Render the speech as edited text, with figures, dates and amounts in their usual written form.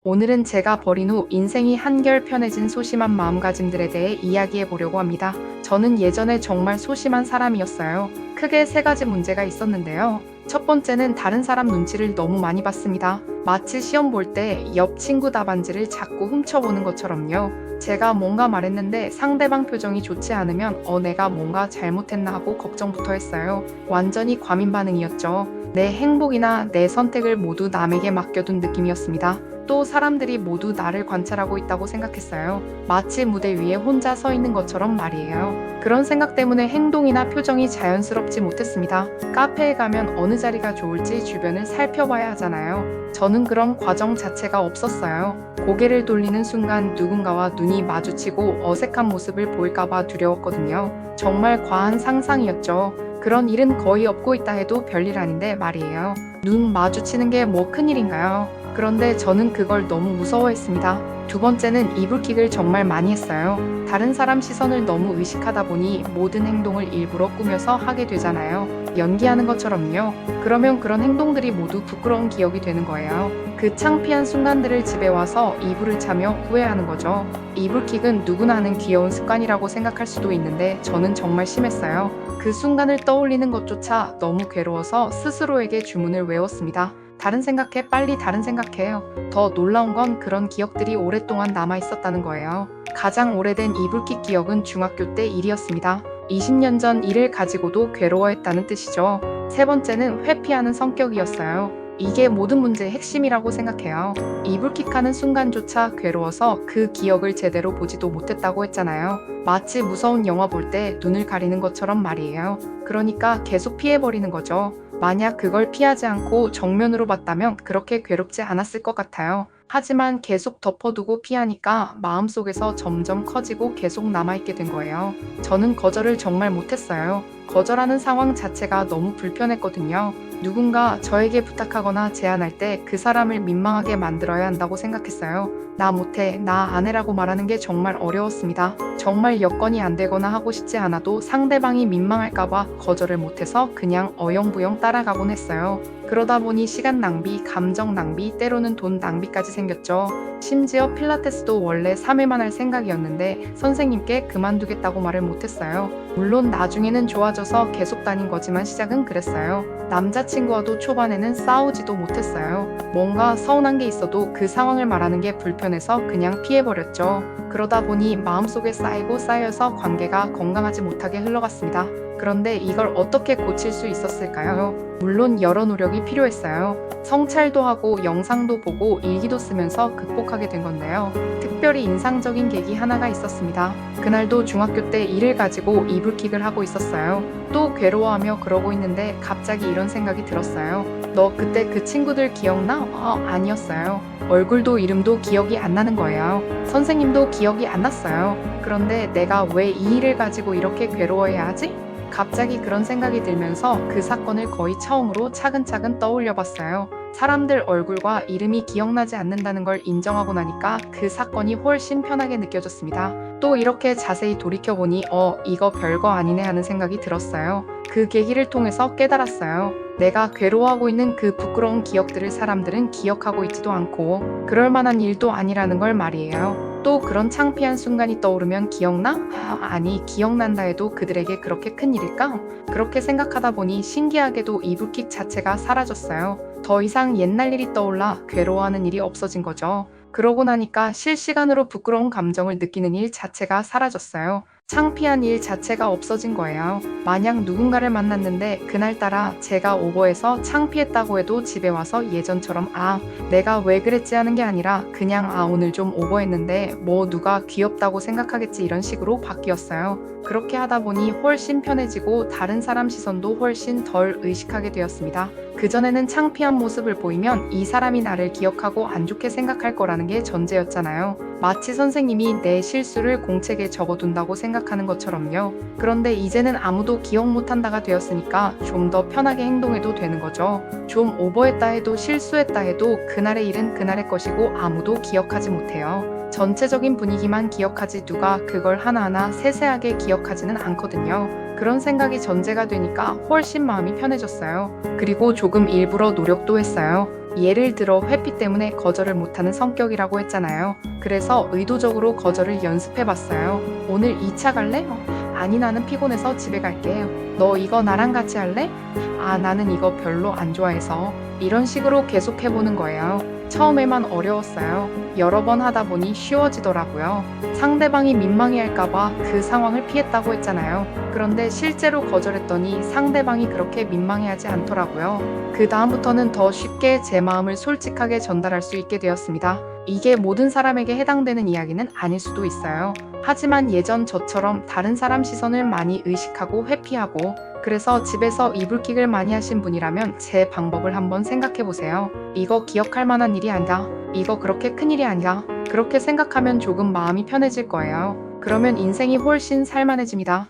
오늘은 제가 버린 후 인생이 한결 편해진 소심한 마음가짐들에 대해 이야기해 보려고 합니다. 저는 예전에 정말 소심한 사람이었어요. 크게 세 가지 문제가 있었는데요. 첫 번째는 다른 사람 눈치를 너무 많이 봤습니다. 마치 시험 볼 때 옆 친구 답안지를 자꾸 훔쳐보는 것처럼요. 제가 뭔가 말했는데 상대방 표정이 좋지 않으면 내가 뭔가 잘못했나 하고 걱정부터 했어요. 완전히 과민 반응이었죠. 내 행복이나 내 선택을 모두 남에게 맡겨둔 느낌이었습니다. 또 사람들이 모두 나를 관찰하고 있다고 생각했어요. 마치 무대 위에 혼자 서 있는 것처럼 말이에요. 그런 생각 때문에 행동이나 표정이 자연스럽지 못했습니다. 카페에 가면 어느 자리가 좋을지 주변을 살펴봐야 하잖아요. 저는 그런 과정 자체가 없었어요. 고개를 돌리는 순간 누군가와 눈이 마주치고 어색한 모습을 보일까봐 두려웠거든요. 정말 과한 상상이었죠. 그런 일은 거의 없고 있다 해도 별일 아닌데 말이에요. 눈 마주치는 게 뭐 큰일인가요? 그런데 저는 그걸 너무 무서워했습니다. 두 번째는 이불킥을 정말 많이 했어요. 다른 사람 시선을 너무 의식하다 보니 모든 행동을 일부러 꾸며서 하게 되잖아요. 연기하는 것처럼요. 그러면 그런 행동들이 모두 부끄러운 기억이 되는 거예요. 그 창피한 순간들을 집에 와서 이불을 차며 후회하는 거죠. 이불킥은 누구나 하는 귀여운 습관이라고 생각할 수도 있는데 저는 정말 심했어요. 그 순간을 떠올리는 것조차 너무 괴로워서 스스로에게 주문을 외웠습니다. 다른 생각해, 빨리 다른 생각해요. 더 놀라운 건 그런 기억들이 오랫동안 남아있었다는 거예요. 가장 오래된 이불킥 기억은 중학교 때 일이었습니다. 20년 전 일을 가지고도 괴로워했다는 뜻이죠. 세 번째는 회피하는 성격이었어요. 이게 모든 문제의 핵심이라고 생각해요. 이불킥하는 순간조차 괴로워서 그 기억을 제대로 보지도 못했다고 했잖아요. 마치 무서운 영화 볼 때 눈을 가리는 것처럼 말이에요. 그러니까 계속 피해버리는 거죠. 만약 그걸 피하지 않고 정면으로 봤다면 그렇게 괴롭지 않았을 것 같아요. 하지만 계속 덮어두고 피하니까 마음속에서 점점 커지고 계속 남아있게 된 거예요. 저는 거절을 정말 못했어요. 거절하는 상황 자체가 너무 불편했거든요. 누군가 저에게 부탁하거나 제안할 때 그 사람을 민망하게 만들어야 한다고 생각했어요. 나 못해, 나 안 해라고 말하는 게 정말 어려웠습니다. 정말 여건이 안 되거나 하고 싶지 않아도 상대방이 민망할까봐 거절을 못해서 그냥 어영부영 따라가곤 했어요. 그러다 보니 시간 낭비, 감정 낭비, 때로는 돈 낭비까지 생겼죠. 심지어 필라테스도 원래 3회만 할 생각이었는데 선생님께 그만두겠다고 말을 못했어요. 물론 나중에는 좋아져서 계속 다닌 거지만 시작은 그랬어요. 남자친구와도 초반에는 싸우지도 못했어요. 뭔가 서운한 게 있어도 그 상황을 말하는 게 불편해서 그냥 피해버렸죠. 그러다 보니 마음속에 쌓이고 쌓여서 관계가 건강하지 못하게 흘러갔습니다. 그런데 이걸 어떻게 고칠 수 있었을까요? 물론 여러 노력이 필요했어요. 성찰도 하고 영상도 보고 일기도 쓰면서 극복하게 된 건데요. 특별히 인상적인 계기 하나가 있었습니다. 그날도 중학교 때 일을 가지고 이불킥을 하고 있었어요. 또 괴로워하며 그러고 있는데 갑자기 이런 생각이 들었어요. 너 그때 그 친구들 기억나? 아니었어요. 얼굴도 이름도 기억이 안 나는 거예요. 선생님도 기억이 안 났어요. 그런데 내가 왜 이 일을 가지고 이렇게 괴로워해야 하지? 갑자기 그런 생각이 들면서 그 사건을 거의 처음으로 차근차근 떠올려 봤어요. 사람들 얼굴과 이름이 기억나지 않는다는 걸 인정하고 나니까 그 사건이 훨씬 편하게 느껴졌습니다. 또 이렇게 자세히 돌이켜보니 이거 별거 아니네 하는 생각이 들었어요. 그 계기를 통해서 깨달았어요. 내가 괴로워하고 있는 그 부끄러운 기억들을 사람들은 기억하고 있지도 않고 그럴 만한 일도 아니라는 걸 말이에요. 또 그런 창피한 순간이 떠오르면 기억나? 아니 기억난다 해도 그들에게 그렇게 큰 일일까? 그렇게 생각하다 보니 신기하게도 이불킥 자체가 사라졌어요. 더 이상 옛날 일이 떠올라 괴로워하는 일이 없어진 거죠. 그러고 나니까 실시간으로 부끄러운 감정을 느끼는 일 자체가 사라졌어요. 창피한 일 자체가 없어진 거예요. 만약 누군가를 만났는데 그날따라 제가 오버해서 창피했다고 해도 집에 와서 예전처럼 내가 왜 그랬지 하는 게 아니라 그냥 오늘 좀 오버했는데 뭐 누가 귀엽다고 생각하겠지 이런 식으로 바뀌었어요. 그렇게 하다 보니 훨씬 편해지고 다른 사람 시선도 훨씬 덜 의식하게 되었습니다. 그전에는 창피한 모습을 보이면 이 사람이 나를 기억하고 안 좋게 생각할 거라는 게 전제였잖아요. 마치 선생님이 내 실수를 공책에 적어둔다고 생각하는 것처럼요. 그런데 이제는 아무도 기억 못한다가 되었으니까 좀 더 편하게 행동해도 되는 거죠. 좀 오버했다 해도 실수했다 해도 그날의 일은 그날의 것이고 아무도 기억하지 못해요. 전체적인 분위기만 기억하지 누가 그걸 하나하나 세세하게 기억하지는 않거든요. 그런 생각이 전제가 되니까 훨씬 마음이 편해졌어요. 그리고 조금 일부러 노력도 했어요. 예를 들어 회피 때문에 거절을 못하는 성격이라고 했잖아요. 그래서 의도적으로 거절을 연습해봤어요. 오늘 2차 갈래? 아니 나는 피곤해서 집에 갈게. 너 이거 나랑 같이 할래? 아 나는 이거 별로 안 좋아해서. 이런 식으로 계속 해보는 거예요. 처음에만 어려웠어요. 여러 번 하다 보니 쉬워지더라고요. 상대방이 민망해할까봐 그 상황을 피했다고 했잖아요. 그런데 실제로 거절했더니 상대방이 그렇게 민망해하지 않더라고요. 그 다음부터는 더 쉽게 제 마음을 솔직하게 전달할 수 있게 되었습니다. 이게 모든 사람에게 해당되는 이야기는 아닐 수도 있어요. 하지만 예전 저처럼 다른 사람 시선을 많이 의식하고 회피하고 그래서 집에서 이불킥을 많이 하신 분이라면 제 방법을 한번 생각해 보세요. 이거 기억할 만한 일이 아니다. 이거 그렇게 큰 일이 아니다. 그렇게 생각하면 조금 마음이 편해질 거예요. 그러면 인생이 훨씬 살만해집니다.